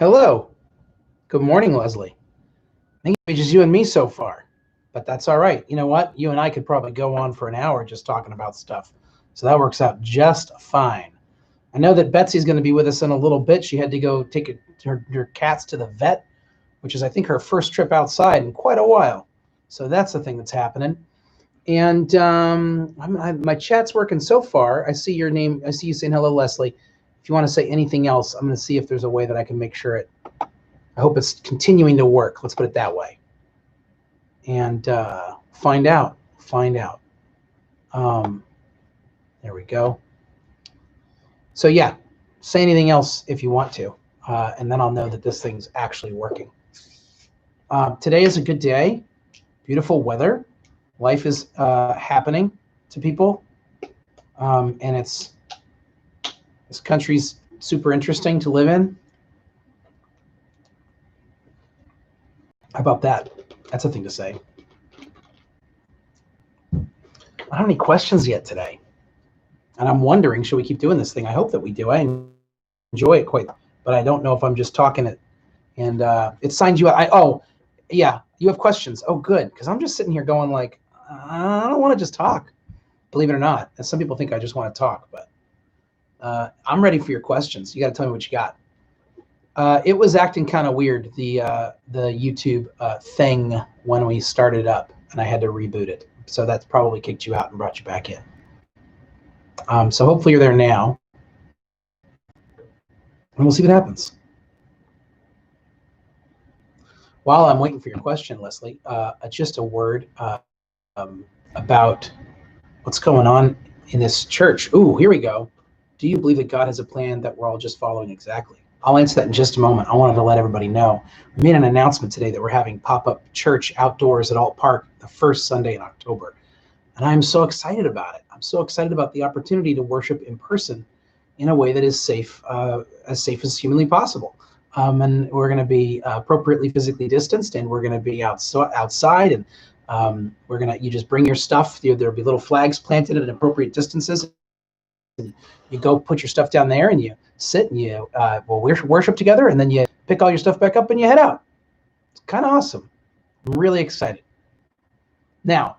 Hello. Good morning, Leslie. I think it's just you and me so far, but that's all right. You know what? You and I could probably go on for an hour just talking about stuff. So that works out just fine. I know that Betsy's going to be with us in a little bit. She had to go take her cats to the vet, which is, I think, her first trip outside in quite a while. So that's the thing that's happening. And my chat's working so far. I see your name. I see you saying hello, Leslie. If you want to say anything else, I'm going to see if there's a way that I can make sure I hope it's continuing to work. Let's put it that way. And find out. There we go. So yeah, say anything else if you want to, and then I'll know that this thing's actually working. Today is a good day. Beautiful weather. Life is happening to people, and this country's super interesting to live in. How about that? That's a thing to say. I don't have any questions yet today. And I'm wondering, should we keep doing this thing? I hope that we do. I enjoy it quite, but I don't know if I'm just talking it. And it signs you out. Oh, yeah, you have questions. Oh, good. Because I'm just sitting here going like, I don't want to just talk, believe it or not. And some people think I just want to talk, but I'm ready for your questions. You got to tell me what you got. It was acting kind of weird, the YouTube thing when we started up, and I had to reboot it. So that's probably kicked you out and brought you back in. So hopefully you're there now, and we'll see what happens. While I'm waiting for your question, Leslie, just a word about what's going on in this church. Ooh, here we go. Do you believe that God has a plan that we're all just following exactly? I'll answer that in just a moment. I wanted to let everybody know. We made an announcement today that we're having pop-up church outdoors at Alt Park the first Sunday in October. And I'm so excited about it. I'm so excited about the opportunity to worship in person in a way that is safe as humanly possible. And we're going to be appropriately physically distanced, and we're going to be outside, and you just bring your stuff. There'll be little flags planted at appropriate distances. And you go put your stuff down there, and you sit, and you worship together, and then you pick all your stuff back up and you head out. It's kind of awesome. I'm really excited. Now,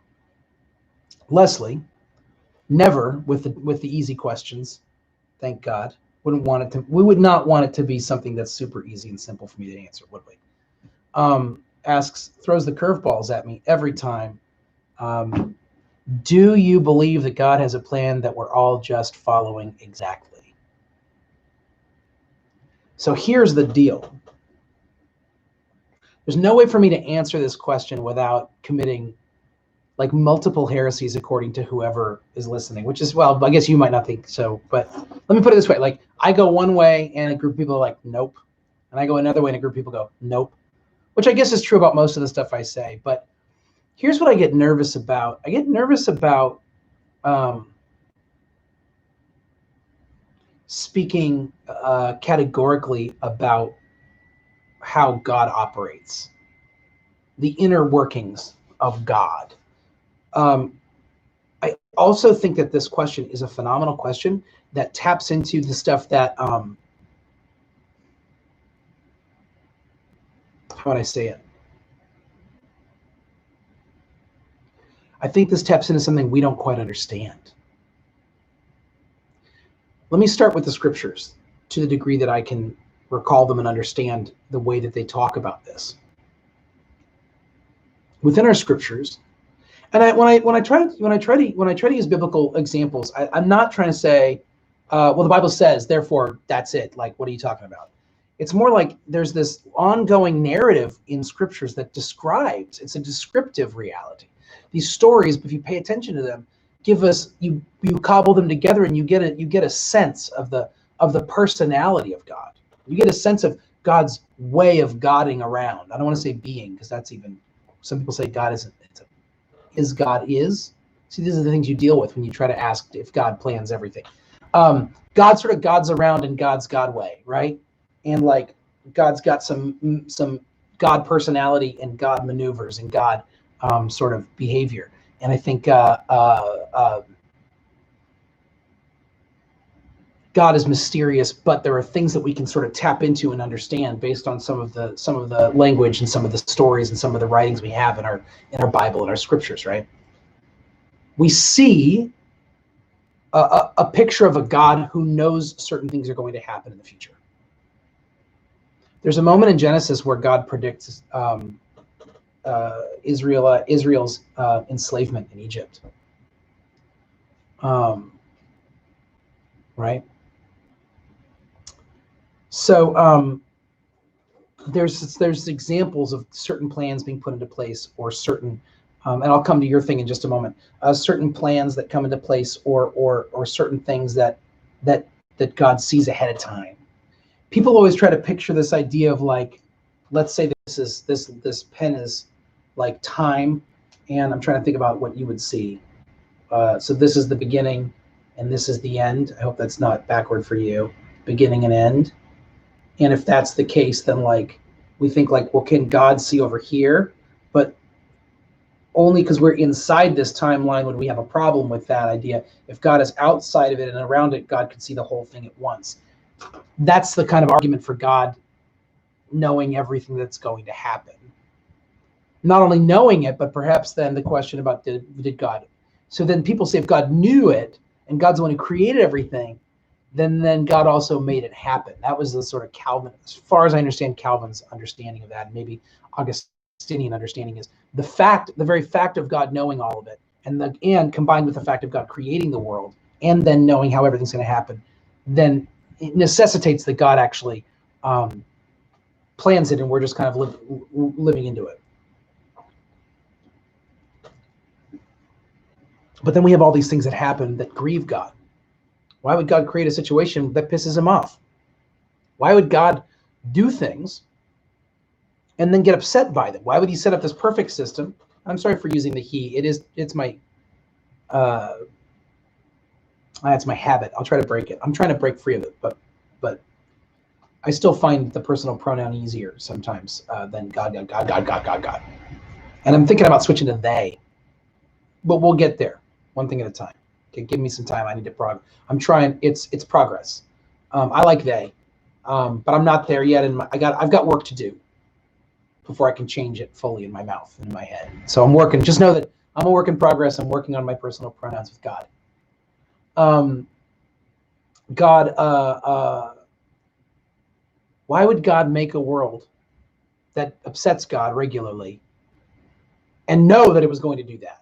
Leslie, never with the easy questions. Thank God. We would not want it to be something that's super easy and simple for me to answer, would we? Throws the curveballs at me every time. Do you believe that God has a plan that we're all just following exactly? So here's the deal. There's no way for me to answer this question without committing like multiple heresies according to whoever is listening, which is, well, I guess you might not think so, but let me put it this way. Like, I go one way and a group of people are like, nope. And I go another way and a group of people go, nope. Which I guess is true about most of the stuff I say. But here's what I get nervous about. I get nervous about speaking categorically about how God operates, the inner workings of God. I also think that this question is a phenomenal question that taps into the stuff that, how would I say it? I think this taps into something we don't quite understand. Let me start with the scriptures to the degree that I can recall them and understand the way that they talk about this. Within our scriptures, and when I try to use biblical examples, I'm not trying to say, well, the Bible says, therefore that's it. Like, what are you talking about? It's more like there's this ongoing narrative in scriptures that describes. It's a descriptive reality. These stories, if you pay attention to them, give us you cobble them together, and you get a sense of the personality of God. You get a sense of God's way of Godding around. I don't want to say being, because that's even, some people say God isn't. Is God is. See, these are the things you deal with when you try to ask if God plans everything. God sort of God's around in God's God way, right? And like God's got some God personality and God maneuvers and God sort of behavior. And I think God is mysterious, but there are things that we can sort of tap into and understand based on some of the language and some of the stories and some of the writings we have in our Bible and our scriptures, right? We see a picture of a God who knows certain things are going to happen in the future. There's a moment in Genesis where God predicts Israel's enslavement in Egypt. Right? So there's examples of certain plans being put into place, or certain, and I'll come to your thing in just a moment. Certain plans that come into place, or certain things that God sees ahead of time. People always try to picture this idea of, like, let's say this pen is like time, and I'm trying to think about what you would see. So this is the beginning, and this is the end. I hope that's not backward for you. Beginning and end. And if that's the case, then, like, we think, like, well, can God see over here? But only because we're inside this timeline would we have a problem with that idea. If God is outside of it and around it, God could see the whole thing at once. That's the kind of argument for God knowing everything that's going to happen. Not only knowing it, but perhaps then the question about did God. So then people say, if God knew it and God's the one who created everything, then God also made it happen. That was the sort of Calvin, as far as I understand Calvin's understanding of that, and maybe Augustinian understanding, is the very fact of God knowing all of it, and combined with the fact of God creating the world and then knowing how everything's going to happen, then it necessitates that God actually plans it, and we're just kind of living into it. But then we have all these things that happen that grieve God. Why would God create a situation that pisses him off? Why would God do things and then get upset by them? Why would he set up this perfect system? I'm sorry for using the he. It's my it's my habit. I'll try to break it. I'm trying to break free of it, but I still find the personal pronoun easier sometimes than God. And I'm thinking about switching to they, but we'll get there one thing at a time. Okay, give me some time. I need to I'm trying. It's progress. I like they, but I'm not there yet. I've got work to do before I can change it fully in my mouth and in my head. So I'm working. Just know that I'm a work in progress. I'm working on my personal pronouns with God. Why would God make a world that upsets God regularly and know that it was going to do that?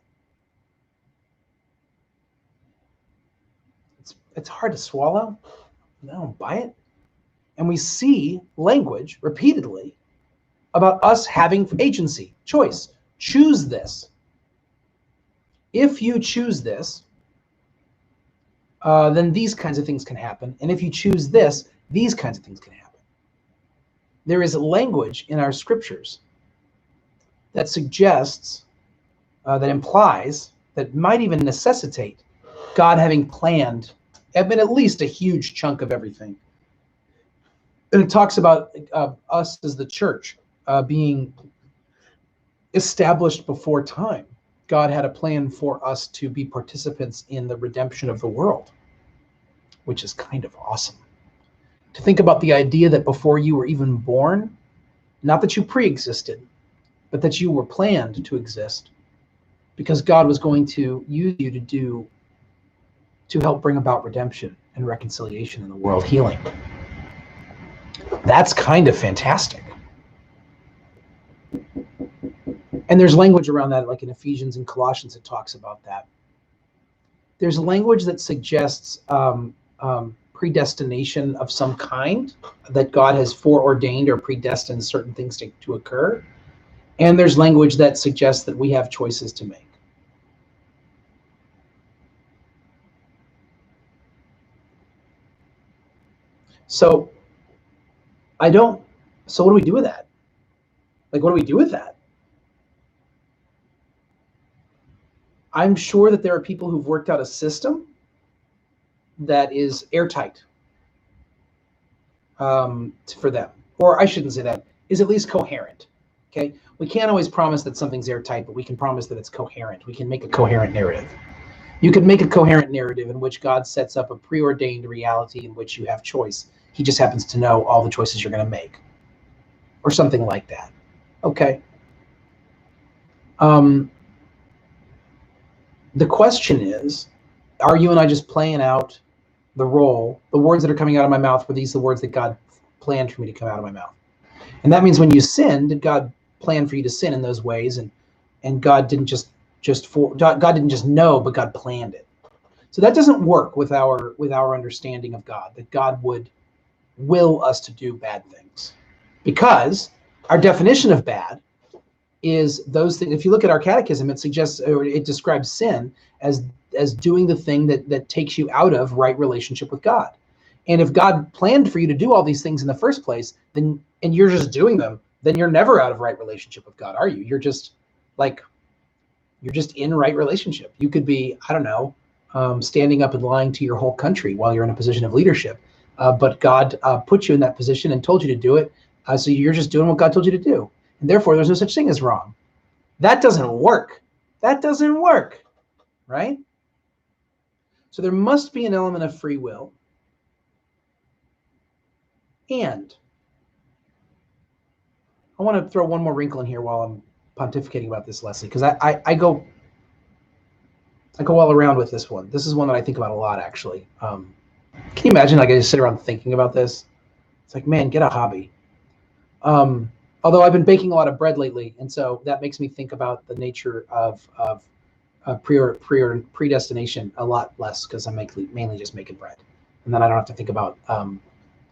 It's hard to swallow. I don't buy it. And we see language repeatedly about us having agency, choice. Choose this. If you choose this, then these kinds of things can happen. And if you choose this, these kinds of things can happen. There is language in our scriptures that suggests, that implies, that might even necessitate God having planned, at least a huge chunk of everything. And it talks about us as the church being established before time. God had a plan for us to be participants in the redemption of the world, which is kind of awesome. To think about the idea that before you were even born, not that you pre-existed, but that you were planned to exist, because God was going to use you to help bring about redemption and reconciliation in the world, healing. That's kind of fantastic. And there's language around that, like in Ephesians and Colossians, it talks about that. There's language that suggests predestination of some kind, that God has foreordained or predestined certain things to occur. And there's language that suggests that we have choices to make. So what do we do with that? Like, what do we do with that? I'm sure that there are people who've worked out a system that is airtight for them. Or I shouldn't say that, is at least coherent. Okay? We can't always promise that something's airtight, but we can promise that it's coherent. We can make a coherent narrative. You could make a coherent narrative in which God sets up a preordained reality in which you have choice. He just happens to know all the choices you're going to make, or something like that. Okay. The question is, are you and I just playing out the role? The words that are coming out of my mouth, were these the words that God planned for me to come out of my mouth? And that means when you sin, did God plan for you to sin in those ways? And God didn't just God didn't just know, but God planned it. So that doesn't work with our understanding of God, that God would will us to do bad things, because our definition of bad is those things. If you look at our catechism, it suggests, or it describes sin as doing the thing that takes you out of right relationship with God. And if God planned for you to do all these things in the first place, then, and you're just doing them, then you're never out of right relationship with God, are you? You're just in right relationship. You could be, I don't know, standing up and lying to your whole country while you're in a position of leadership. But God put you in that position and told you to do it. So you're just doing what God told you to do. And therefore, there's no such thing as wrong. That doesn't work. That doesn't work, right? So there must be an element of free will. And I want to throw one more wrinkle in here while I'm pontificating about this, Leslie, because I go all around with this one. This is one that I think about a lot, actually. Can you imagine, like, I just sit around thinking about this? It's like, man, get a hobby. Although I've been baking a lot of bread lately, and so that makes me think about the nature of predestination a lot less, because I'm mainly just making bread, and then I don't have to think about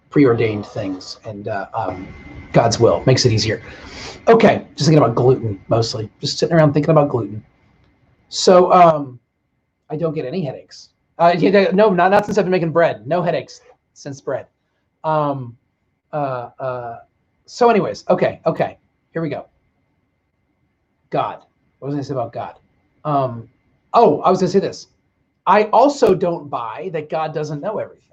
preordained things and God's will. Makes it easier. Okay, just thinking about gluten mostly. Just sitting around thinking about gluten. So I don't get any headaches. No, not since I've been making bread. No headaches since bread. So anyways, okay, here we go. God. What was I going to say about God? I was going to say this. I also don't buy that God doesn't know everything.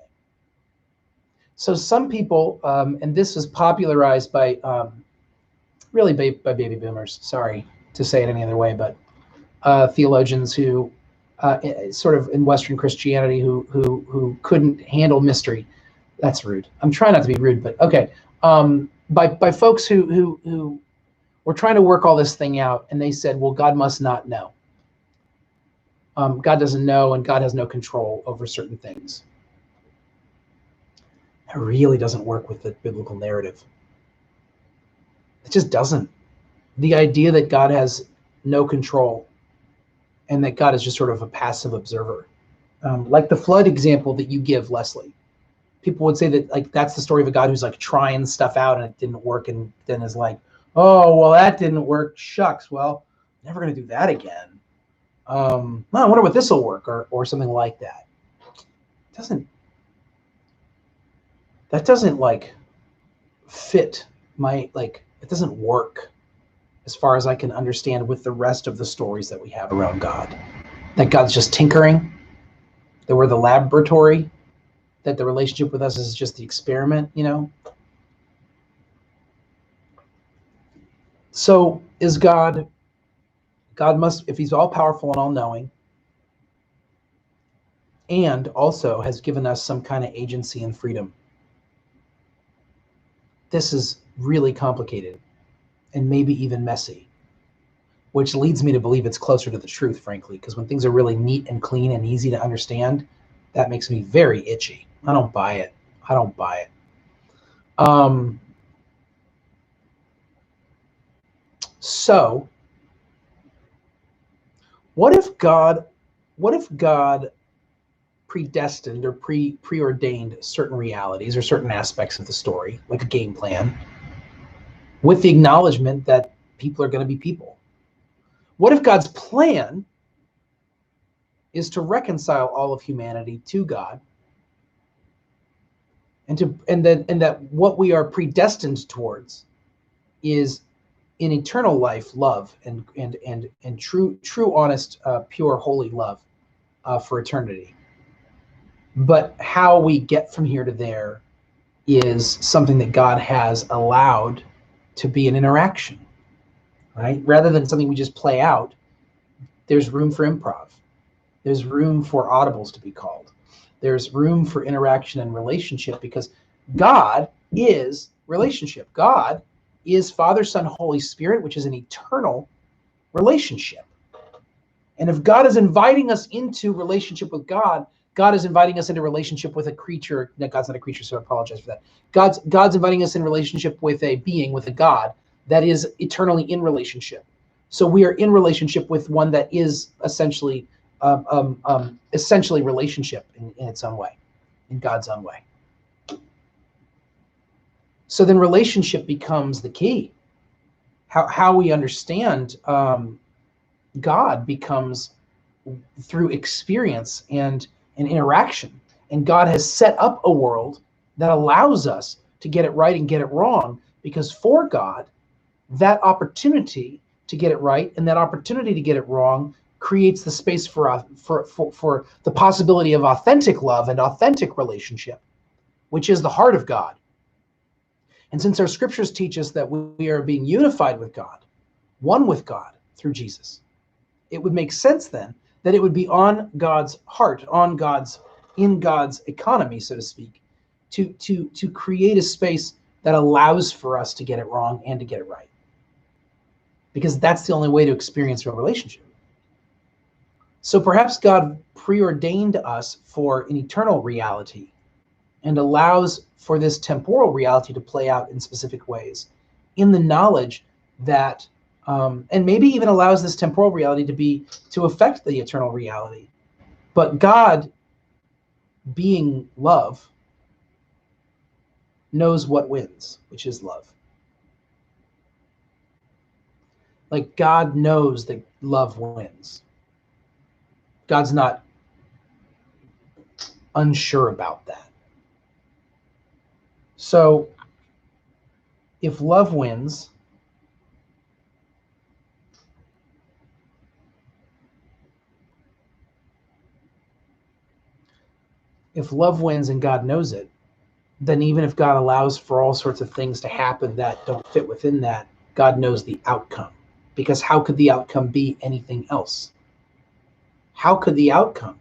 So some people, and this was popularized by really by baby boomers, sorry to say it any other way, but theologians who sort of in Western Christianity who couldn't handle mystery. That's rude. I'm trying not to be rude, but okay. By folks who were trying to work all this thing out, and they said, well, God must not know. God doesn't know, and God has no control over certain things. That really doesn't work with the biblical narrative. It just doesn't. The idea that God has no control and that God is just sort of a passive observer. Like the flood example that you give, Leslie. People would say that, like, that's the story of a God who's like trying stuff out and it didn't work, and then is like, oh, well, that didn't work. Shucks. Well, never going to do that again. Well, I wonder what this will work, or something like that. That doesn't like fit my, like, it doesn't work as far as I can understand with the rest of the stories that we have around God. That God's just tinkering, that we're the laboratory, that the relationship with us is just the experiment, you know? So is God must, if he's all powerful and all knowing, and also has given us some kind of agency and freedom. This is really complicated and maybe even messy, which leads me to believe it's closer to the truth, frankly, because when things are really neat and clean and easy to understand, that makes me very itchy. I don't buy it. So what if God predestined or preordained certain realities or certain aspects of the story, like a game plan, with the acknowledgement that people are going to be people? What if God's plan is to reconcile all of humanity to God, and that what we are predestined towards is in eternal life, love and true, honest, pure, holy love for eternity. But how we get from here to there is something that God has allowed to be an interaction, right? Rather than something we just play out, there's room for improv. There's room for audibles to be called. There's room for interaction and relationship, because God is relationship. God is Father, Son, Holy Spirit, which is an eternal relationship. And if God is inviting us into relationship with God, God is inviting us into relationship with a creature. No, God's not a creature, so I apologize for that. God's inviting us in relationship with a being, with a God that is eternally in relationship. So we are in relationship with one that is essentially relationship in its own way, in God's own way. So then relationship becomes the key. How we understand God becomes through experience and interaction. And God has set up a world that allows us to get it right and get it wrong, because for God, that opportunity to get it right and that opportunity to get it wrong creates the space for the possibility of authentic love and authentic relationship, which is the heart of God. And since our scriptures teach us that we are being unified with God, one with God through Jesus, it would make sense then that it would be on God's heart, in God's economy, so to speak, to create a space that allows for us to get it wrong and to get it right. Because that's the only way to experience real relationship. So perhaps God preordained us for an eternal reality and allows for this temporal reality to play out in specific ways, in the knowledge that, and maybe even allows this temporal reality to affect the eternal reality. But God, being love, knows what wins, which is love. Like, God knows that love wins. God's not unsure about that. So if love wins, and God knows it, then even if God allows for all sorts of things to happen that don't fit within that, God knows the outcome. Because how could the outcome be anything else? How could the outcome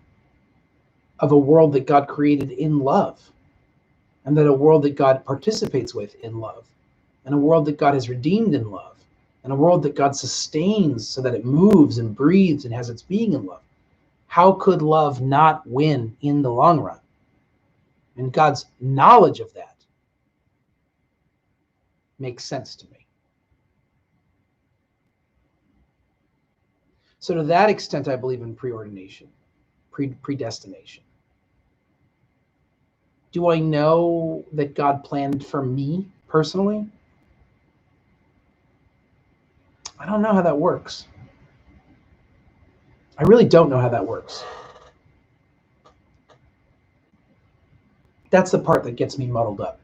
of a world that God created in love, and that a world that God participates with in love, and a world that God has redeemed in love, and a world that God sustains so that it moves and breathes and has its being in love, how could love not win in the long run? And God's knowledge of that makes sense to me. So to that extent, I believe in preordination, predestination. Do I know that God planned for me personally? I don't know how that works. I really don't know how that works. That's the part that gets me muddled up.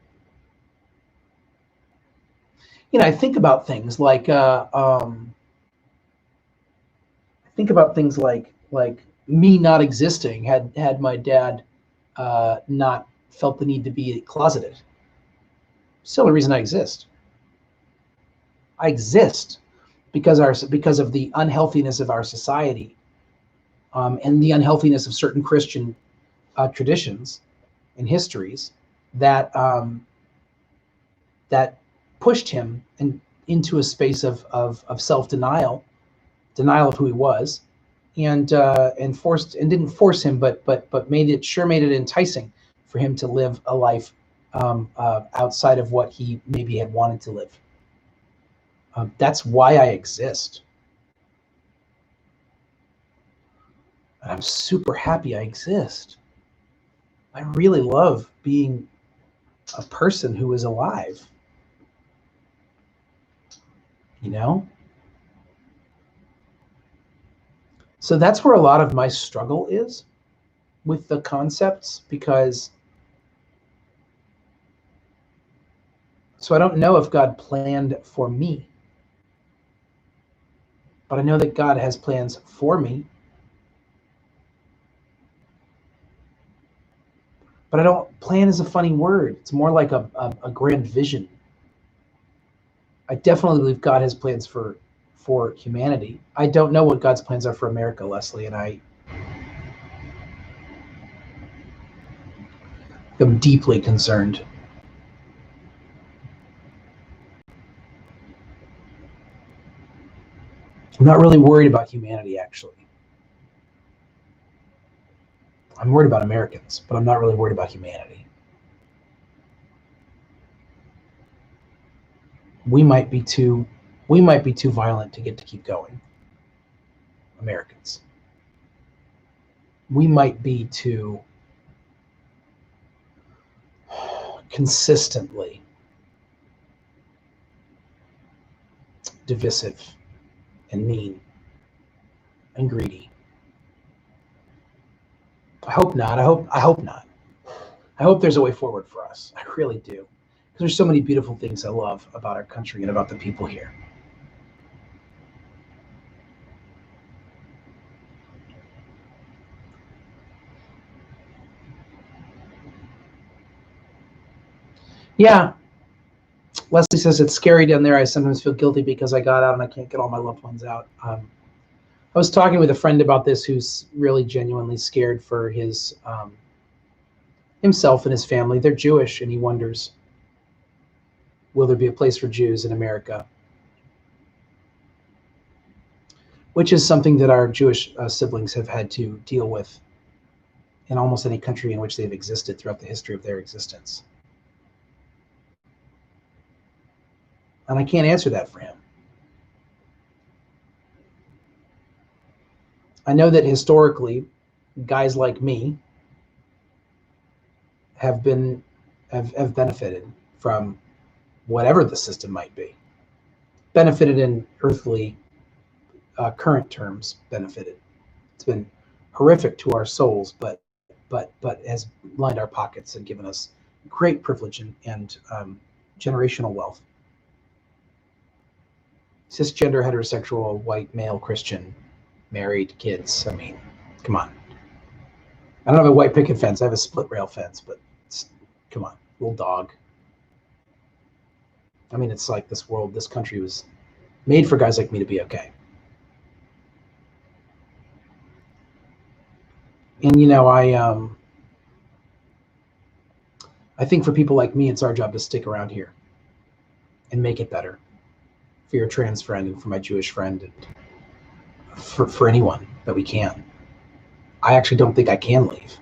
I think about things like me not existing had my dad not felt the need to be closeted. It's the only reason I exist. I exist because of the unhealthiness of our society, and the unhealthiness of certain Christian traditions and histories that that pushed him into a space of self-denial, denial of who he was, and didn't force him, but made it enticing for him to live a life outside of what he maybe had wanted to live. That's why I exist. And I'm super happy I exist. I really love being a person who is alive. So that's where a lot of my struggle is with the concepts, so I don't know if God planned for me, but I know that God has plans for me. But I don't, plan is a funny word. It's more like a grand vision. I definitely believe God has plans for humanity. I don't know what God's plans are for America, Leslie, and I I'm deeply concerned. I'm not really worried about humanity, actually. I'm worried about Americans, but I'm not really worried about humanity. We might be too violent to get to keep going. Americans. We might be too consistently divisive and mean and greedy. I hope not. I hope not. I hope there's a way forward for us. I really do. Because there's so many beautiful things I love about our country and about the people here. Yeah. Leslie says it's scary down there. I sometimes feel guilty because I got out and I can't get all my loved ones out. I was talking with a friend about this who's really genuinely scared for his himself and his family. They're Jewish, and he wonders, will there be a place for Jews in America? Which is something that our Jewish siblings have had to deal with in almost any country in which they've existed throughout the history of their existence. And I can't answer that for him. I know that historically, guys like me have benefited from whatever the system might be. Benefited in earthly current terms. Benefited. It's been horrific to our souls, but has lined our pockets and given us great privilege and generational wealth. Cisgender, heterosexual, white, male, Christian, married, kids. I mean, come on. I don't have a white picket fence. I have a split rail fence, but come on, little dog. I mean, it's like this country was made for guys like me to be okay. And I think for people like me, it's our job to stick around here and make it better for your trans friend and for my Jewish friend and for anyone that we can. I actually don't think I can leave.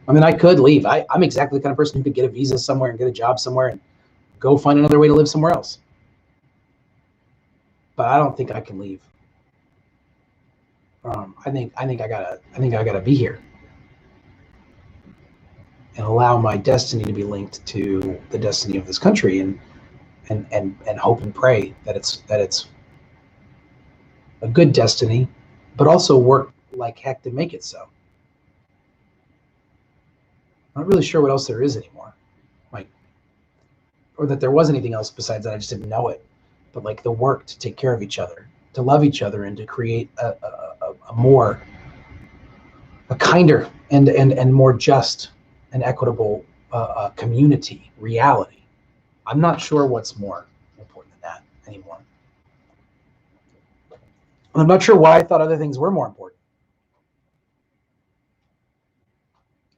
I mean, I could leave. I'm exactly the kind of person who could get a visa somewhere and get a job somewhere and go find another way to live somewhere else. But I don't think I can leave. I think I gotta be here and allow my destiny to be linked to the destiny of this country, and hope and pray that it's a good destiny, but also work like heck to make it so. I'm not really sure what else there is anymore, or that there was anything else besides that. I just didn't know it. But like the work to take care of each other, to love each other, and to create a kinder and more just and equitable community reality. I'm not sure what's more important than that anymore. And I'm not sure why I thought other things were more important.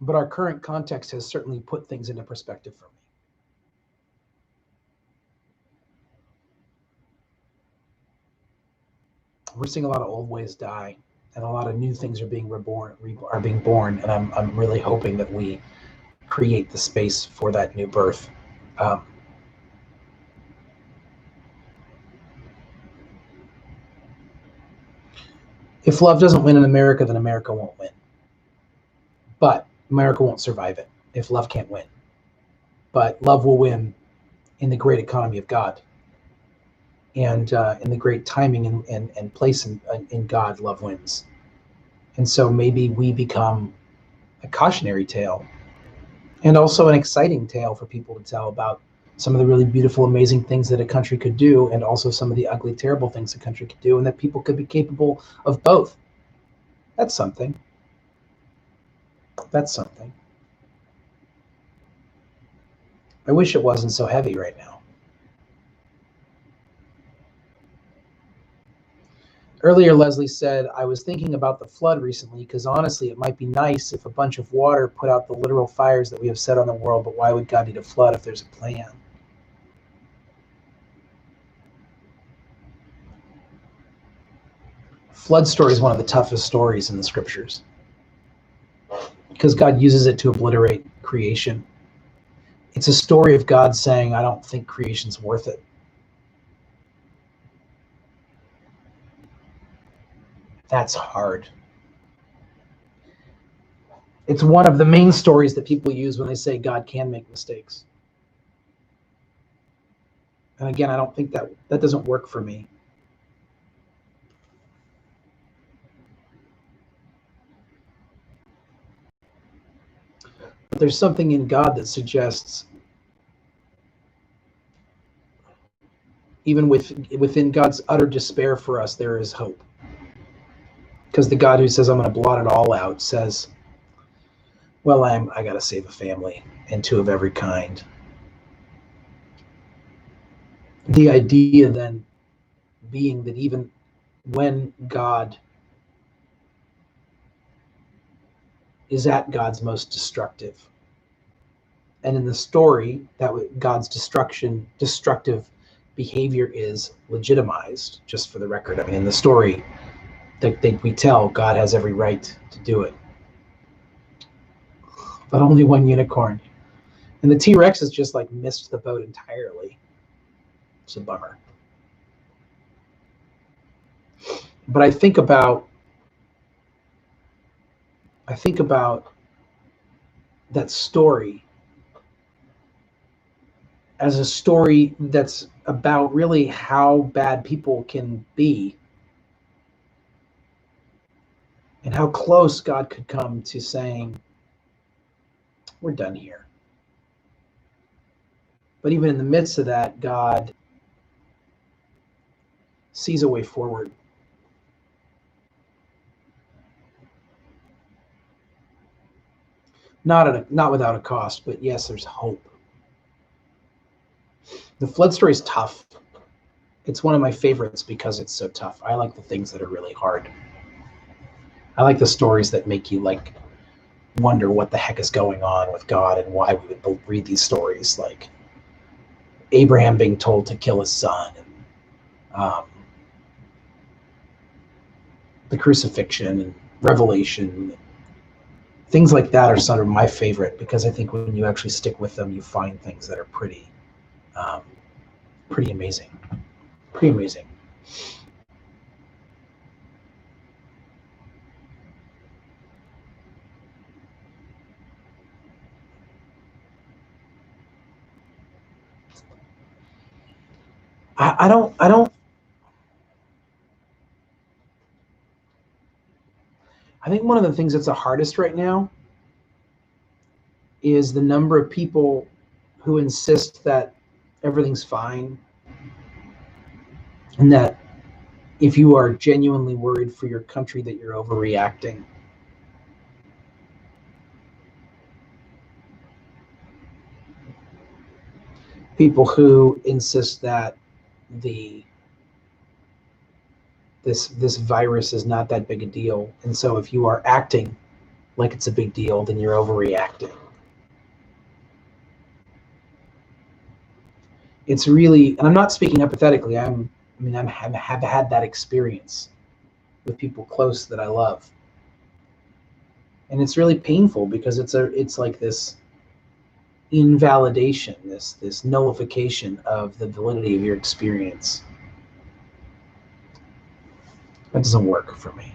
But our current context has certainly put things into perspective for me. We're seeing a lot of old ways die, and a lot of new things are being born, and I'm really hoping that we create the space for that new birth. If love doesn't win in America, then America won't win. But America won't survive it if love can't win. But love will win in the great economy of God. And in the great timing and place in God, love wins. And so maybe we become a cautionary tale and also an exciting tale for people to tell about some of the really beautiful, amazing things that a country could do, and also some of the ugly, terrible things a country could do, and that people could be capable of both. That's something. That's something. I wish it wasn't so heavy right now. Earlier, Leslie said, I was thinking about the flood recently because honestly, it might be nice if a bunch of water put out the literal fires that we have set on the world, but why would God need a flood if there's a plan? Flood story is one of the toughest stories in the scriptures because God uses it to obliterate creation. It's a story of God saying, I don't think creation's worth it. That's hard. It's one of the main stories that people use when they say God can make mistakes. And again, I don't think that doesn't work for me. But there's something in God that suggests even within God's utter despair for us, there is hope. Because the God who says, I'm going to blot it all out, says, well, I got to save a family and two of every kind. The idea then being that even when God is at God's most destructive, and in the story, that God's destructive behavior is legitimized, just for the record. I mean, in the story that we tell, God has every right to do it. But only one unicorn. And the T-Rex has just like missed the boat entirely. It's a bummer. But I think about that story as a story that's about really how bad people can be and how close God could come to saying, we're done here. But even in the midst of that, God sees a way forward. Not without a cost, but yes, there's hope. The flood story is tough. It's one of my favorites because it's so tough. I like the things that are really hard. I like the stories that make you like wonder what the heck is going on with God and why we would read these stories, like Abraham being told to kill his son, and the crucifixion and Revelation. Things like that are sort of my favorite because I think when you actually stick with them, you find things that are pretty amazing. Pretty amazing. I don't I think one of the things that's the hardest right now is the number of people who insist that everything's fine and that if you are genuinely worried for your country that you're overreacting. People who insist that this virus is not that big a deal, and so if you are acting like it's a big deal, then you're overreacting. It's really, and I'm not speaking hypothetically. I have had that experience with people close that I love, and it's really painful because it's like this invalidation, this nullification of the validity of your experience. That doesn't work for me.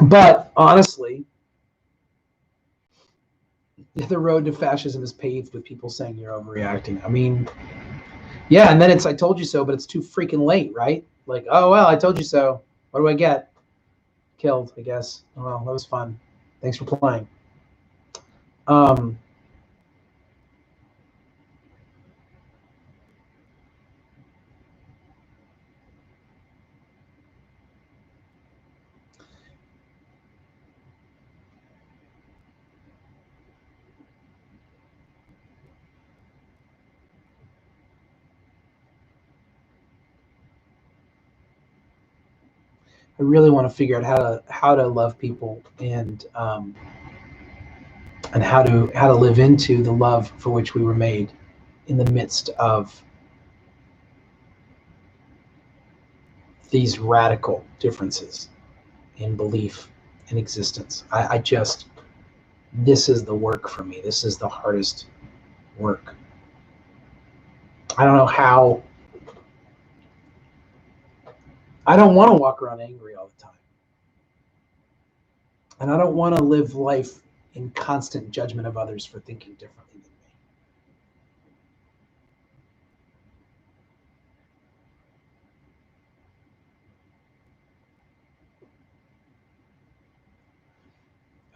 But honestly, the road to fascism is paved with people saying you're overreacting. I mean, yeah, and then it's I told you so, but it's too freaking late, right? Like, oh well, I told you so. What do I get? Killed, I guess. Oh, well, that was fun. Thanks for playing. Um, I really want to figure out how to love people and how to live into the love for which we were made in the midst of these radical differences in belief and existence. I just, this is the work for me. This is the hardest work. I don't know how. I don't want to walk around angry all the time. And I don't want to live life in constant judgment of others for thinking differently than me.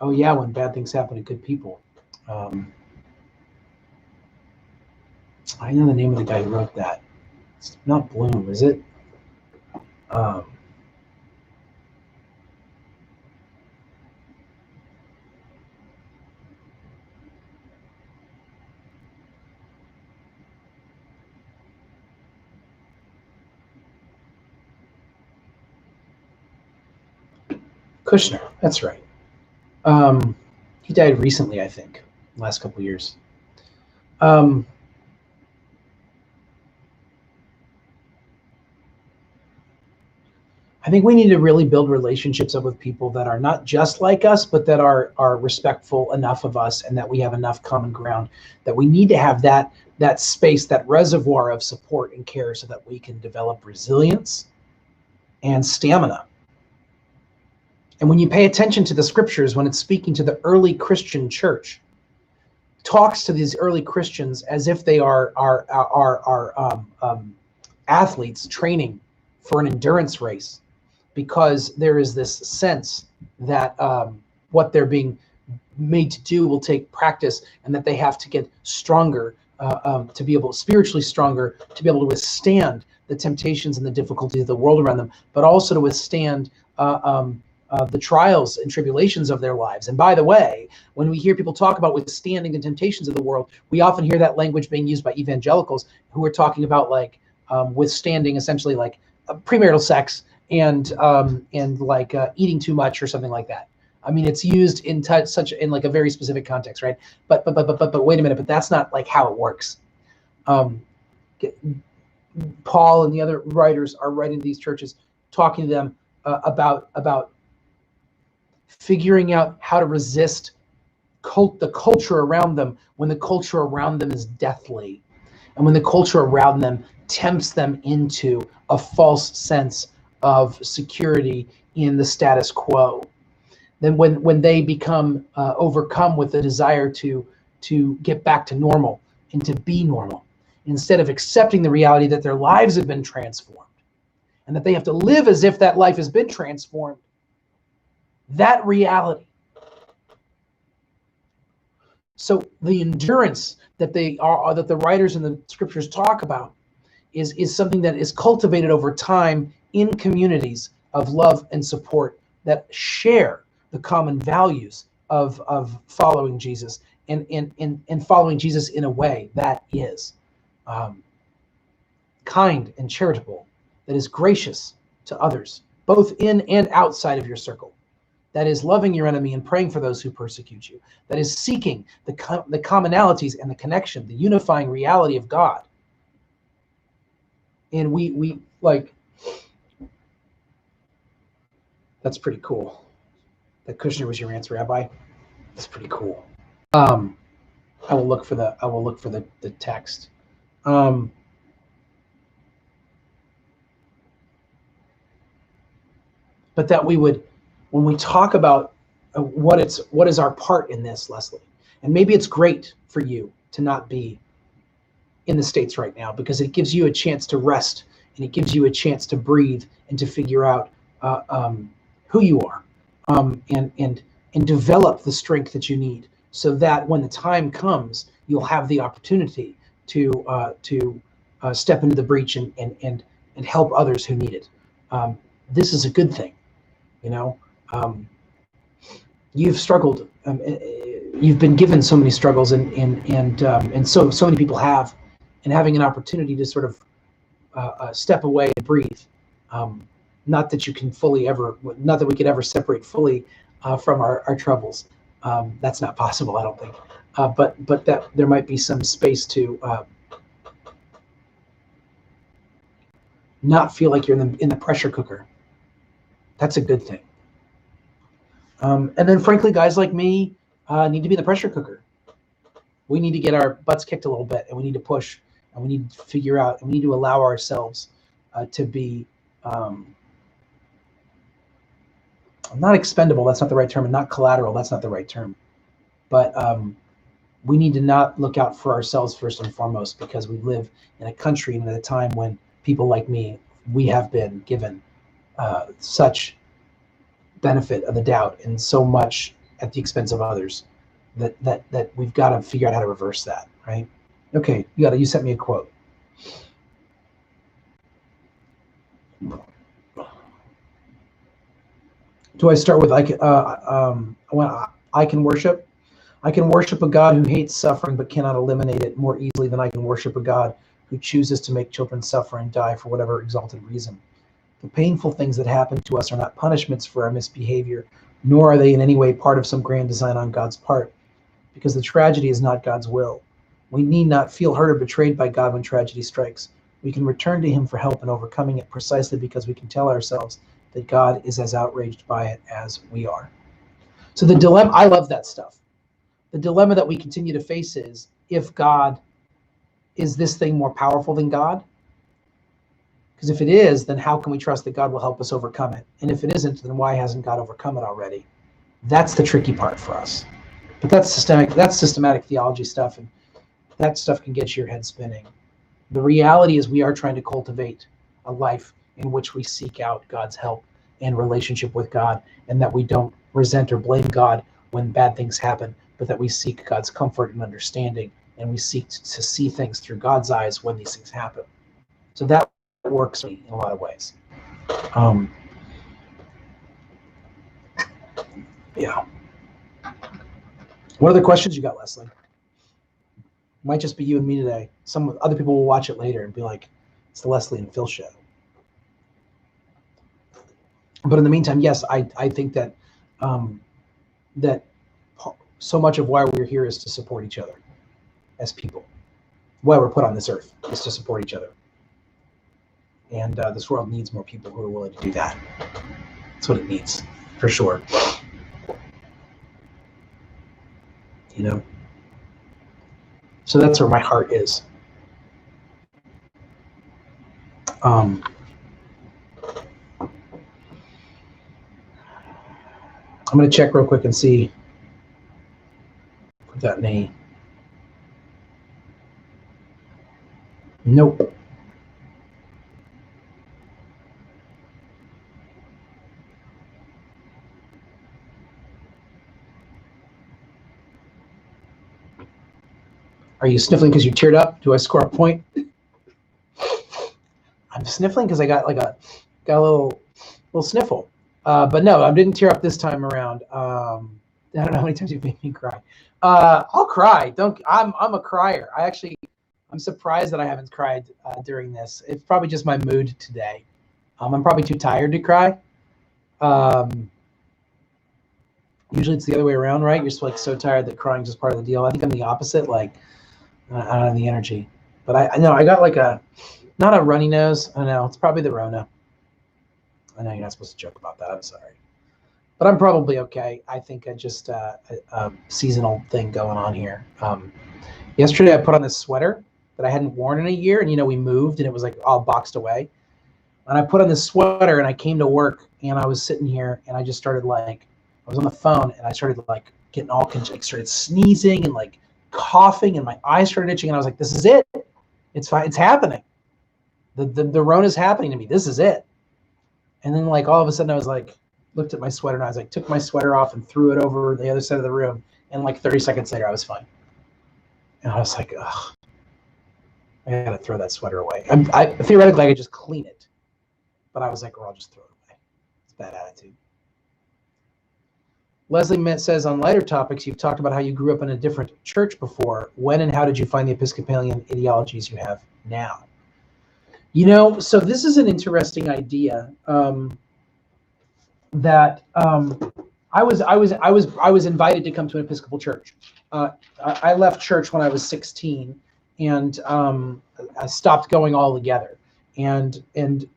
Oh yeah, when bad things happen to good people. I know the name of the guy who wrote that. It's not Bloom, is it? Kushner, that's right. He died recently, I think, last couple of years. I think we need to really build relationships up with people that are not just like us, but that are respectful enough of us, and that we have enough common ground, that we need to have that space, that reservoir of support and care, so that we can develop resilience and stamina. And when you pay attention to the scriptures, when it's speaking to the early Christian church, it talks to these early Christians as if they are athletes training for an endurance race, because there is this sense that what they're being made to do will take practice, and that they have to get stronger to be able, spiritually stronger, to be able to withstand the temptations and the difficulties of the world around them, but also to withstand the trials and tribulations of their lives. And by the way, when we hear people talk about withstanding the temptations of the world, we often hear that language being used by evangelicals who are talking about like withstanding essentially like premarital sex and like eating too much or something like that. I mean, it's used in such in like a very specific context, right? But wait a minute, but that's not like how it works. Paul and the other writers are writing to these churches, talking to them about figuring out how to resist the culture around them when the culture around them is deathly, and when the culture around them tempts them into a false sense of security in the status quo. Then when they become overcome with the desire to get back to normal and to be normal, instead of accepting the reality that their lives have been transformed and that they have to live as if that life has been transformed, that reality. So the endurance that that the writers in the scriptures talk about is something that is cultivated over time in communities of love and support that share the common values of following Jesus and following Jesus in a way that is kind and charitable, that is gracious to others, both in and outside of your circle, that is loving your enemy and praying for those who persecute you, that is seeking the commonalities and the connection, the unifying reality of God. And we like, that's pretty cool. That Kushner was your answer, Rabbi. That's pretty cool. I will look for the text. But that we would, when we talk about what is our part in this, Leslie, and maybe it's great for you to not be in the States right now, because it gives you a chance to rest, and it gives you a chance to breathe and to figure out who you are, and develop the strength that you need, so that when the time comes, you'll have the opportunity to step into the breach and help others who need it. This is a good thing, you know. You've struggled. You've been given so many struggles, and so many people have, and having an opportunity to sort of step away and breathe, Not that you can fully ever, not that we could ever separate fully from our troubles. That's not possible, I don't think. But that there might be some space to not feel like you're in the pressure cooker. That's a good thing. And then, frankly, guys like me need to be in the pressure cooker. We need to get our butts kicked a little bit, and we need to push, and we need to figure out, and we need to allow ourselves to be not expendable. That's not the right term, and not collateral. That's not the right term. But we need to not look out for ourselves first and foremost, because we live in a country and at a time when people like me, we have been given such benefit of the doubt and so much at the expense of others that we've got to figure out how to reverse that, right? Okay, you sent me a quote. Do I start with I can worship? I can worship a God who hates suffering but cannot eliminate it more easily than I can worship a God who chooses to make children suffer and die for whatever exalted reason. The painful things that happen to us are not punishments for our misbehavior, nor are they in any way part of some grand design on God's part, because the tragedy is not God's will. We need not feel hurt or betrayed by God when tragedy strikes. We can return to him for help in overcoming it precisely because we can tell ourselves that God is as outraged by it as we are. So the dilemma, I love that stuff. The dilemma that we continue to face is this thing more powerful than God? Because if it is, then how can we trust that God will help us overcome it? And if it isn't, then why hasn't God overcome it already? That's the tricky part for us. But that's systematic theology stuff, and that stuff can get your head spinning. The reality is we are trying to cultivate a life in which we seek out God's help and relationship with God, and that we don't resent or blame God when bad things happen, but that we seek God's comfort and understanding, and we seek to see things through God's eyes when these things happen. So that works in a lot of ways. Yeah. What other questions you got, Leslie? Might just be you and me today. Some other people will watch it later and be like, it's the Leslie and Phil show. But in the meantime, yes, I think that that so much of why we're here is to support each other as people. Why we're put on this earth is to support each other. And this world needs more people who are willing to do that. That's what it needs, for sure. You know? So that's where my heart is. I'm going to check real quick and see if we've got any. Nope. Are you sniffling because you teared up? Do I score a point? I'm sniffling because I got a little sniffle. But no, I didn't tear up this time around. I don't know how many times you've made me cry. I'll cry. I'm a crier. I'm surprised that I haven't cried during this. It's probably just my mood today. I'm probably too tired to cry. Usually it's the other way around, right? You're just like so tired that crying is just part of the deal. I think I'm the opposite. Like I don't have the energy. But I know I got like not a runny nose. I know it's probably the Rona. I know you're not supposed to joke about that. I'm sorry. But I'm probably okay. I think I just a seasonal thing going on here. Yesterday I put on this sweater that I hadn't worn in a year, and we moved and it was like all boxed away. And I put on this sweater and I came to work and I was sitting here and I just started I was on the phone and I started getting all started sneezing and coughing and my eyes started itching and I was like, this is it. It's fine. It's happening. The Rona's happening to me. This is it. And then all of a sudden I was looked at my sweater and I was took my sweater off and threw it over the other side of the room. And 30 seconds later I was fine. And I was like, ugh, I gotta throw that sweater away. Theoretically I could just clean it. But I was like, I'll just throw it away. It's a bad attitude. Leslie says, on lighter topics, you've talked about how you grew up in a different church before. When and how did you find the Episcopalian ideologies you have now? So this is an interesting idea. That I was invited to come to an Episcopal church. I left church when I was 16, and I stopped going altogether, and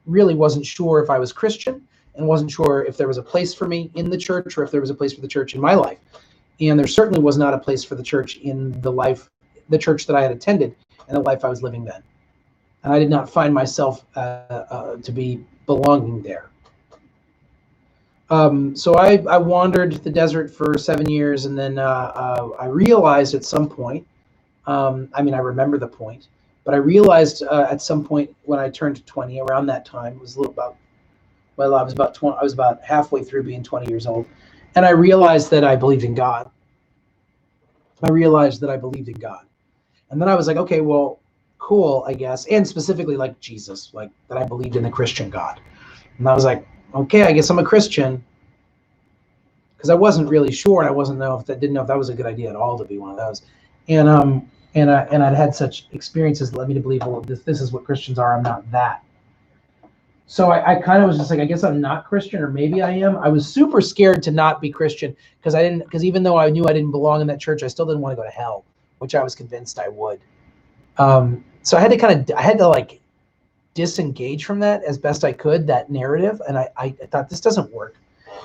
really wasn't sure if I was Christian, and wasn't sure if there was a place for me in the church, or if there was a place for the church in my life. And there certainly was not a place for the church in the church that I had attended, and the life I was living then. And I did not find myself to be belonging there. So I wandered the desert for 7 years, and then I realized at some point, I remember the point, but I realized at some point when I turned 20, around that time, I was about 20, I was about halfway through being 20 years old, and I realized that I believed in God. And then I was like, okay, well, cool, I guess, and specifically like Jesus, like that I believed in the Christian God. And I was like, okay, I guess I'm a Christian, because I wasn't really sure, and I didn't know if that was a good idea at all to be one of those. And I'd had such experiences that led me to believe, well, this is what Christians are. I'm not that. So I kind of was just like, I guess I'm not Christian, or maybe I am. I was super scared to not be Christian, because even though I knew I didn't belong in that church, I still didn't want to go to hell, which I was convinced I would. So I had to like disengage from that as best I could, that narrative. And I thought, this doesn't work.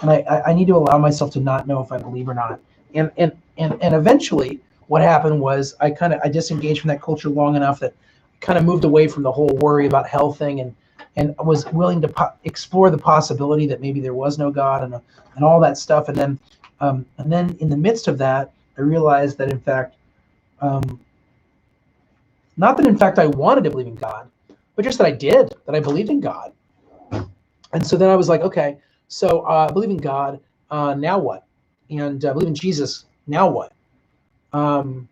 And I need to allow myself to not know if I believe or not. And eventually what happened was I disengaged from that culture long enough that I kind of moved away from the whole worry about hell thing, and was willing to explore the possibility that maybe there was no God, and all that stuff. And then in the midst of that, I realized that in fact, not that in fact I wanted to believe in God, but just that I believed in God. And so then I was like, okay, so I believe in God, now what? And I believe in Jesus, now what? So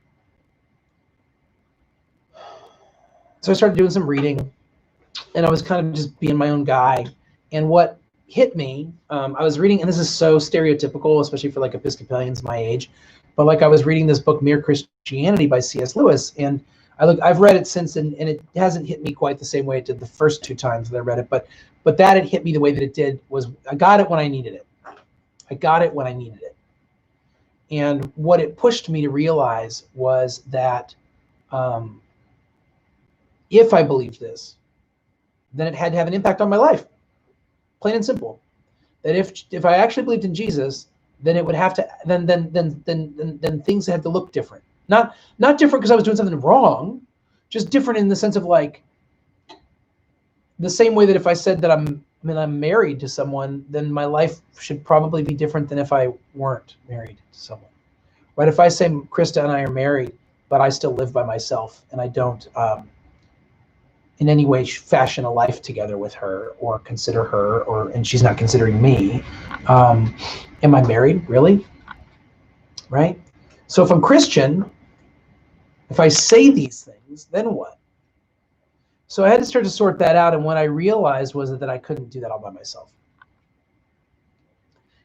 I started doing some reading, and I was kind of just being my own guy. And what hit me, I was reading, and this is so stereotypical, especially for like Episcopalians my age, but like I was reading this book, Mere Christianity by C.S. Lewis, and I've read it since, and it hasn't hit me quite the same way it did the first 2 times that I read it, but that it hit me the way that it did was I got it when I needed it. And what it pushed me to realize was that if I believed this, then it had to have an impact on my life, plain and simple. That if I actually believed in Jesus, then it would have to then things had to look different. Not different because I was doing something wrong, just different in the sense of like the same way that if I said that I'm married to someone, then my life should probably be different than if I weren't married to someone. Right? If I say Krista and I are married, but I still live by myself and I don't in any way fashion a life together with her or consider her, and she's not considering me, am I married, really? Right? So if I'm Christian, if I say these things, then what? So I had to start to sort that out, and what I realized was that I couldn't do that all by myself.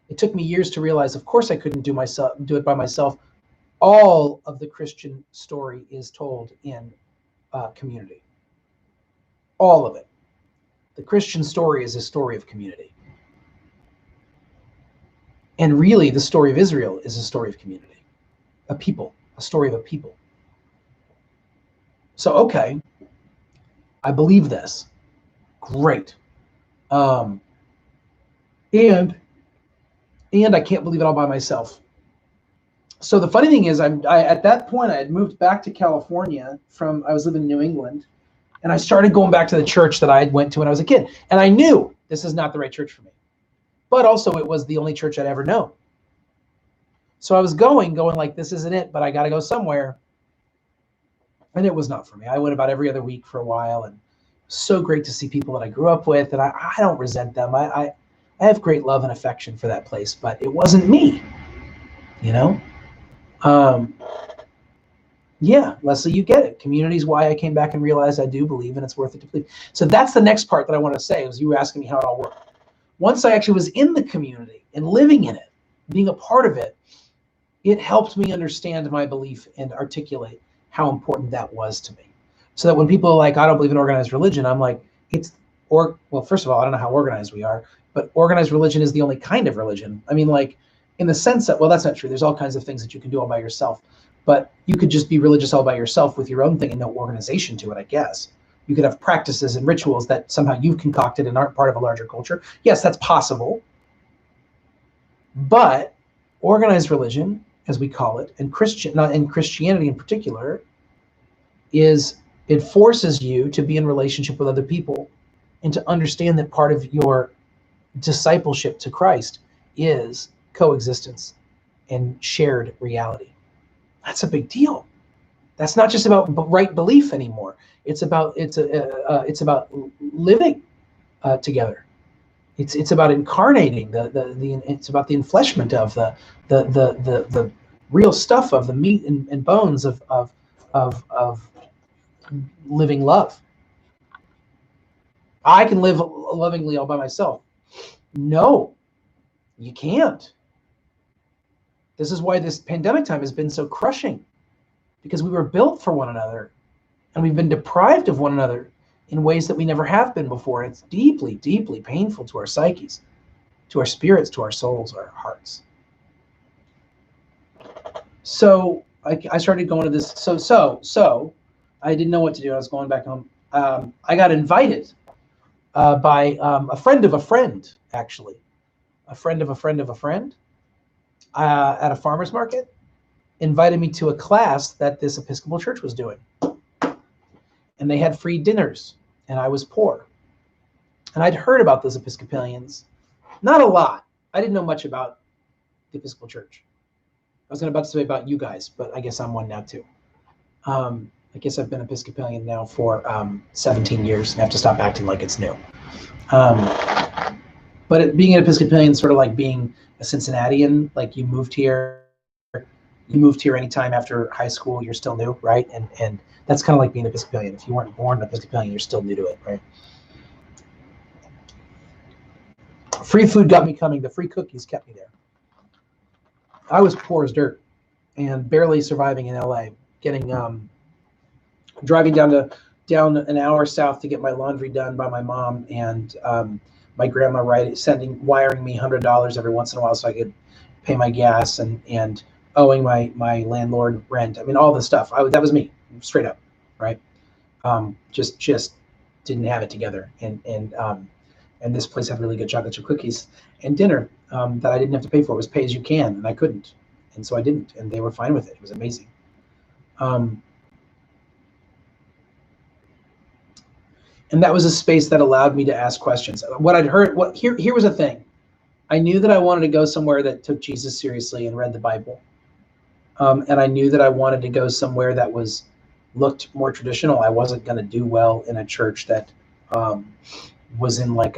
It took me years to realize, of course I couldn't do it by myself. All of the Christian story is told in community. All of it. The Christian story is a story of community. And really, the story of Israel is a story of community. A story of a people. So, okay, I believe this. Great. And I can't believe it all by myself. So the funny thing is, I at that point I had moved back to California I was living in New England, and I started going back to the church that I had went to when I was a kid, and I knew this is not the right church for me, but also it was the only church I'd ever known. So I was going like, this isn't it, but I got to go somewhere, and it was not for me. I went about every other week for a while, and so great to see people that I grew up with, and I don't resent them. I have great love and affection for that place, but it wasn't me, you know? Yeah, Leslie, you get it. Community is why I came back and realized I do believe, and it's worth it to believe. So that's the next part that I want to say, was you were asking me how it all worked. Once I actually was in the community and living in it, being a part of it, it helped me understand my belief and articulate how important that was to me. So that when people are like, I don't believe in organized religion, I'm like, Well, first of all, I don't know how organized we are, but organized religion is the only kind of religion. I mean, like, in the sense that, well, that's not true. There's all kinds of things that you can do all by yourself, but you could just be religious all by yourself with your own thing and no organization to it, I guess. You could have practices and rituals that somehow you've concocted and aren't part of a larger culture. Yes, that's possible. But organized religion, as we call it, and Christianity in particular, it forces you to be in relationship with other people and to understand that part of your discipleship to Christ is coexistence and shared reality. That's a big deal. That's not just about right belief anymore. It's about living together. It's about incarnating it's about the enfleshment of the real stuff of the meat and bones of living love. I can live lovingly all by myself. No, you can't. This is why this pandemic time has been so crushing, because we were built for one another and we've been deprived of one another in ways that we never have been before. It's deeply, deeply painful to our psyches, to our spirits, to our souls, our hearts. So I started going to this. So I didn't know what to do. I was going back home. I got invited by a friend of a friend, actually. A friend of a friend of a friend at a farmer's market invited me to a class that this Episcopal church was doing. And they had free dinners, and I was poor. And I'd heard about those Episcopalians. Not a lot. I didn't know much about the Episcopal Church. I was about to say about you guys, but I guess I'm one now too. I guess I've been Episcopalian now for 17 years, and I have to stop acting like it's new. But being an Episcopalian is sort of like being a Cincinnatian. Like you moved here anytime after high school, you're still new, right? And that's kind of like being an Episcopalian. If you weren't born an Episcopalian, you're still new to it, right? Free food got me coming. The free cookies kept me there. I was poor as dirt and barely surviving in LA, driving down an hour south to get my laundry done by my mom, and my grandma wiring me $100 every once in a while so I could pay my gas, and owing my landlord rent. I mean, all the stuff. That was me, straight up, right? Just didn't have it together, and this place had really good chocolate chip cookies and dinner that I didn't have to pay for. It was pay as you can, and I couldn't, and so I didn't, and they were fine with it. It was amazing. And that was a space that allowed me to ask questions. What I'd heard, here was a thing. I knew that I wanted to go somewhere that took Jesus seriously and read the Bible. And I knew that I wanted to go somewhere that looked more traditional. I wasn't going to do well in a church that was in like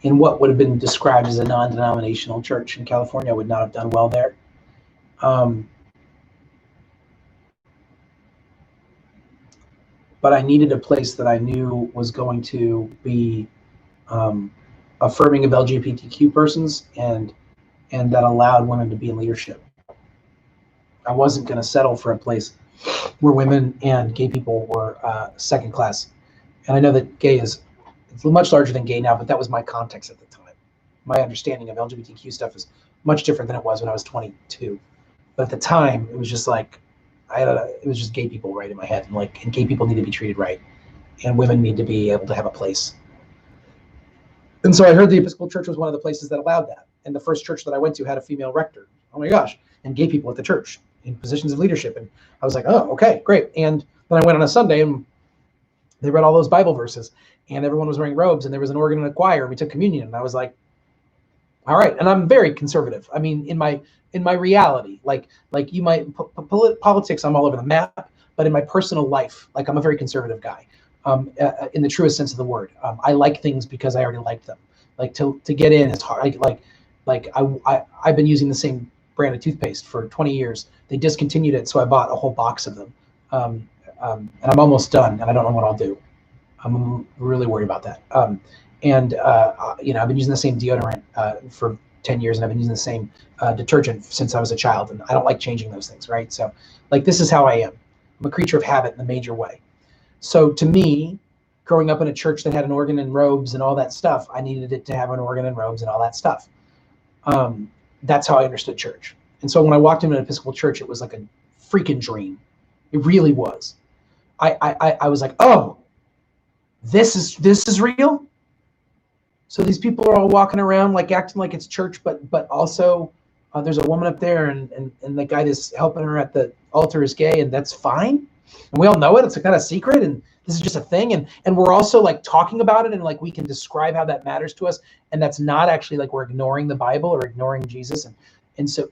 in what would have been described as a non-denominational church in California. I would not have done well there. But I needed a place that I knew was going to be affirming of LGBTQ persons and that allowed women to be in leadership. I wasn't going to settle for a place where women and gay people were second class. And I know that it's much larger than gay now, but that was my context at the time. My understanding of LGBTQ stuff is much different than it was when I was 22. But at the time, it was just like, it was just gay people right in my head, and gay people need to be treated right, and women need to be able to have a place. And so I heard the Episcopal Church was one of the places that allowed that. And the first church that I went to had a female rector. Oh my gosh, and gay people at the church in positions of leadership. And I was like, oh, okay, great. And then I went on a Sunday and they read all those Bible verses, and everyone was wearing robes, and there was an organ and a choir, and we took communion. And I was like, all right. And I'm very conservative. I mean, in my reality, like you might politics, I'm all over the map, but in my personal life, like I'm a very conservative guy, in the truest sense of the word. I like things because I already like them. Like to get in, it's hard. I've been using the same brand of toothpaste for 20 years. They discontinued it, so I bought a whole box of them. And I'm almost done, and I don't know what I'll do. I'm really worried about that. I've been using the same deodorant for 10 years, and I've been using the same detergent since I was a child, and I don't like changing those things, right? So, like, this is how I am. I'm a creature of habit in a major way. So to me, growing up in a church that had an organ and robes and all that stuff, I needed it to have an organ and robes and all that stuff. That's how I understood church. And so when I walked into an Episcopal church, it was like a freaking dream. It really was. I was like, oh, this is real. So these people are all walking around like acting like it's church, but also there's a woman up there and the guy that's helping her at the altar is gay, and that's fine. And we all know it. It's a kind of secret, and this is just a thing. And we're also like talking about it, and like we can describe how that matters to us. And that's not actually like we're ignoring the Bible or ignoring Jesus. And so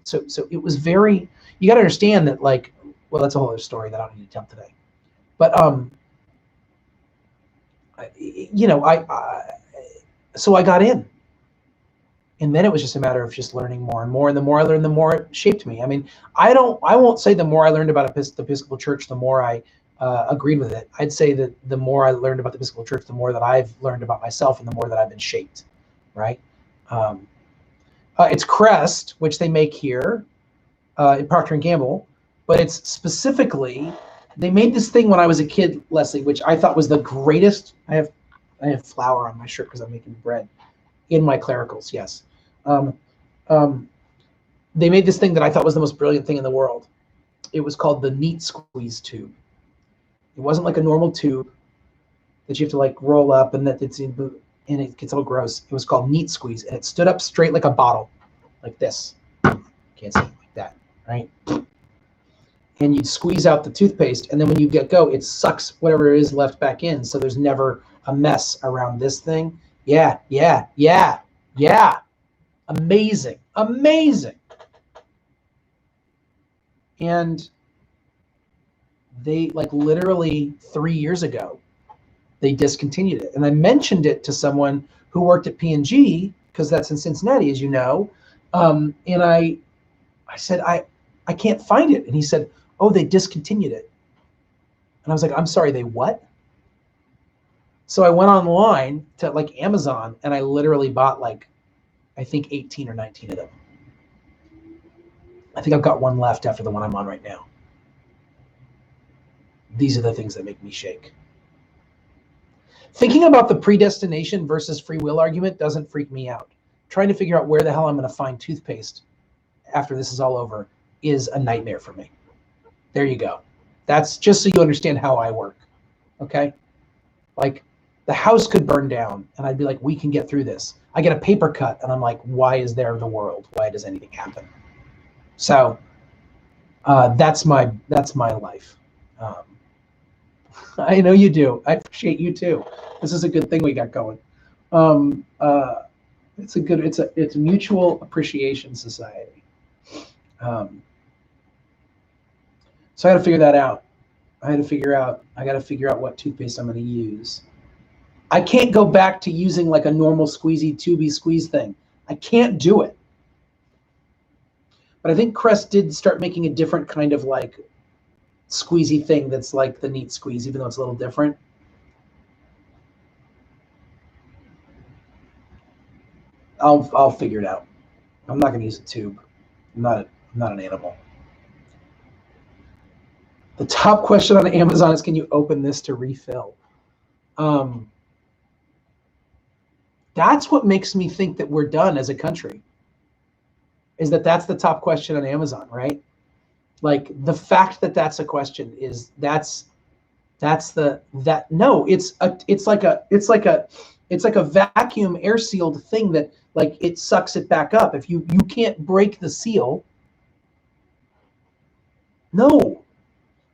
it was very, you got to understand that, like, well, that's a whole other story that I don't need to tell today. But so I got in. And then it was just a matter of just learning more and more. And the more I learned, the more it shaped me. I mean, I won't say the more I learned about the Episcopal Church, the more I agreed with it. I'd say that the more I learned about the Episcopal Church, the more that I've learned about myself and the more that I've been shaped, right? It's Crest, which they make here in Procter & Gamble, but it's specifically, they made this thing when I was a kid, Leslie, which I thought was the greatest. I have flour on my shirt because I'm making bread. In my clericals, yes. They made this thing that I thought was the most brilliant thing in the world. It was called the Neat Squeeze tube. It wasn't like a normal tube that you have to like roll up and that it's in, and it gets all gross. It was called Neat Squeeze, and it stood up straight like a bottle, like this. Can't see it like that, right? And you'd squeeze out the toothpaste, and then when you get go, it sucks whatever is left back in, so there's never a mess around this thing. Yeah. Amazing. And they, like, literally 3 years ago, they discontinued it. And I mentioned it to someone who worked at P&G, because that's in Cincinnati, as you know. And I said, I can't find it. And he said, oh, they discontinued it. And I was like, I'm sorry, they what? So I went online to like Amazon, and I literally bought like, I think 18 or 19 of them. I think I've got one left after the one I'm on right now. These are the things that make me shake. Thinking about the predestination versus free will argument doesn't freak me out. Trying to figure out where the hell I'm going to find toothpaste after this is all over is a nightmare for me. There you go. That's just so you understand how I work. Okay? Like, the house could burn down, and I'd be like, we can get through this. I get a paper cut, and I'm like, why is there the world? Why does anything happen? So that's my life. I know you do. I appreciate you too. This is a good thing we got going. It's a mutual appreciation society. So I got to figure that out. I got to figure out what toothpaste I'm going to use. I can't go back to using like a normal squeezy tubey squeeze thing. I can't do it. But I think Crest did start making a different kind of like squeezy thing that's like the Neat Squeeze, even though it's a little different. I'll figure it out. I'm not going to use a tube. I'm not an animal. The top question on Amazon is, can you open this to refill? That's what makes me think that we're done as a country, is that's the top question on Amazon, right? Like, the fact that that's a question is it's like a vacuum air sealed thing that like it sucks it back up. If you can't break the seal. No,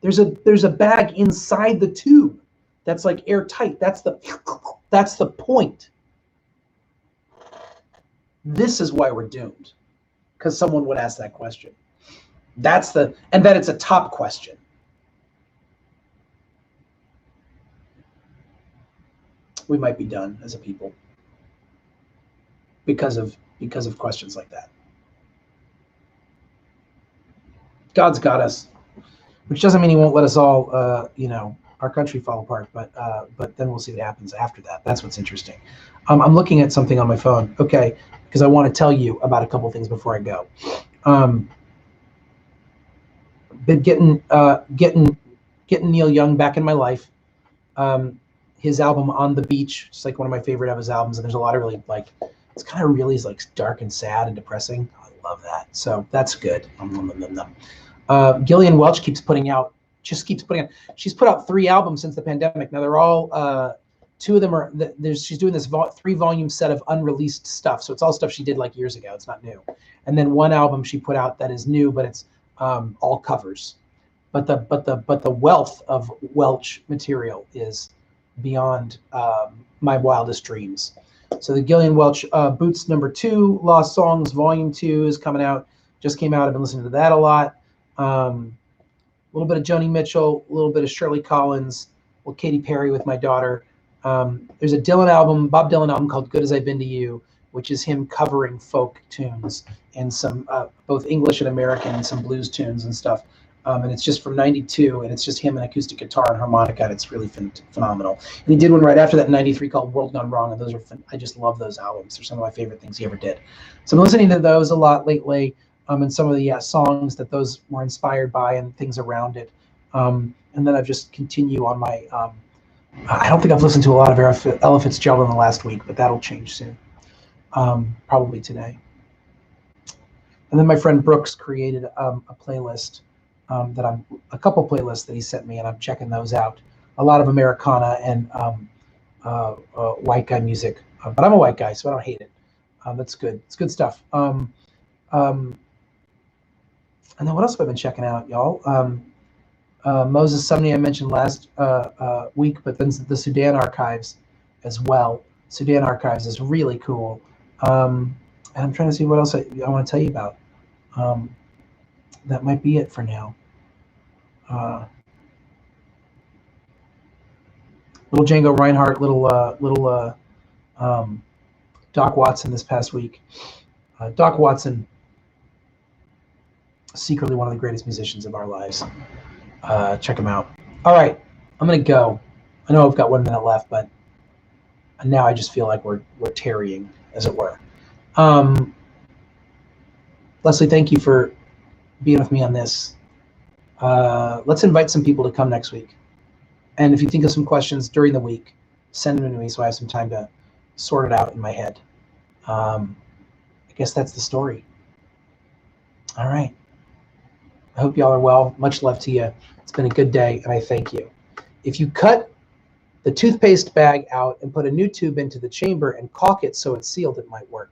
there's a bag inside the tube that's like airtight. That's the point. This is why we're doomed, because someone would ask that question. And that it's a top question. We might be done as a people because of questions like that. God's got us, which doesn't mean he won't let us all, our country fall apart, but then we'll see what happens after that. That's what's interesting. I'm looking at something on my phone, okay, because I want to tell you about a couple things before I go. Been getting Neil Young back in my life. His album On the Beach, it's like one of my favorite of his albums, and there's a lot of really like, it's kind of really like dark and sad and depressing. I love that. So that's good. Gillian Welch keeps putting out. She's put out 3 albums since the pandemic. Now they're all 2 of them are she's doing this 3-volume set of unreleased stuff. So it's all stuff she did like years ago. It's not new. And then 1 album she put out that is new, but it's all covers. But the wealth of Welch material is beyond my wildest dreams. So the Gillian Welch Boots #2, Lost Songs Volume 2 is coming out. Just came out. I've been listening to that a lot. A little bit of Joni Mitchell, a little bit of Shirley Collins, a little Katy Perry with my daughter. There's a Bob Dylan album called Good As I've Been to You, which is him covering folk tunes and some both English and American and some blues tunes and stuff. And it's just from '92, and it's just him and acoustic guitar and harmonica, and it's really phenomenal. And he did one right after that in '93 called World Gone Wrong, and those are I just love those albums. They're some of my favorite things he ever did. So I'm listening to those a lot lately, and some of the songs that those were inspired by and things around it. And then I've just continue on my, I don't think I've listened to a lot of Ella Fitzgerald in the last week, but that'll change soon, probably today. And then my friend Brooks created a playlist a couple playlists that he sent me, and I'm checking those out. A lot of Americana and white guy music, but I'm a white guy, so I don't hate it. That's good. It's good stuff. And then what else have I been checking out, y'all? Moses Sumney I mentioned last week, but then the Sudan Archives as well. Sudan Archives is really cool. And I'm trying to see what else I want to tell you about. That might be it for now. Little Django Reinhardt, little Doc Watson this past week. Doc Watson, secretly one of the greatest musicians of our lives. Check him out. All right, I'm gonna go. I know I've got 1 minute left, but now I just feel like we're tarrying, as it were. Leslie, thank you for being with me on this. Let's invite some people to come next week. And if you think of some questions during the week, send them to me so I have some time to sort it out in my head. I guess that's the story. All right. I hope y'all are well. Much love to you. It's been a good day, and I thank you. If you cut the toothpaste bag out and put a new tube into the chamber and caulk it so it's sealed, it might work.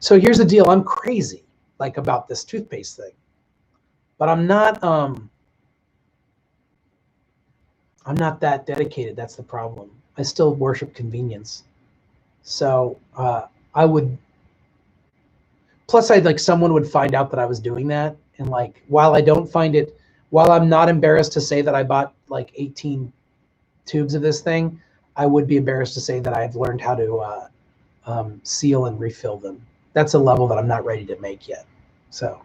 So here's the deal. I'm crazy about this toothpaste thing, but I'm not that dedicated. That's the problem. I still worship convenience. So I would, plus I'd someone would find out that I was doing that. And while I'm not embarrassed to say that I bought 18 tubes of this thing, I would be embarrassed to say that I've learned how to seal and refill them. That's a level that I'm not ready to make yet. So,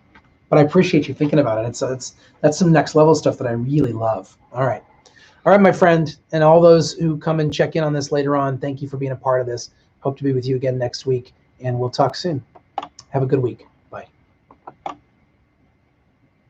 but I appreciate you thinking about it. That's some next level stuff that I really love. All right, my friend, and all those who come and check in on this later on, thank you for being a part of this. Hope to be with you again next week, and we'll talk soon. Have a good week.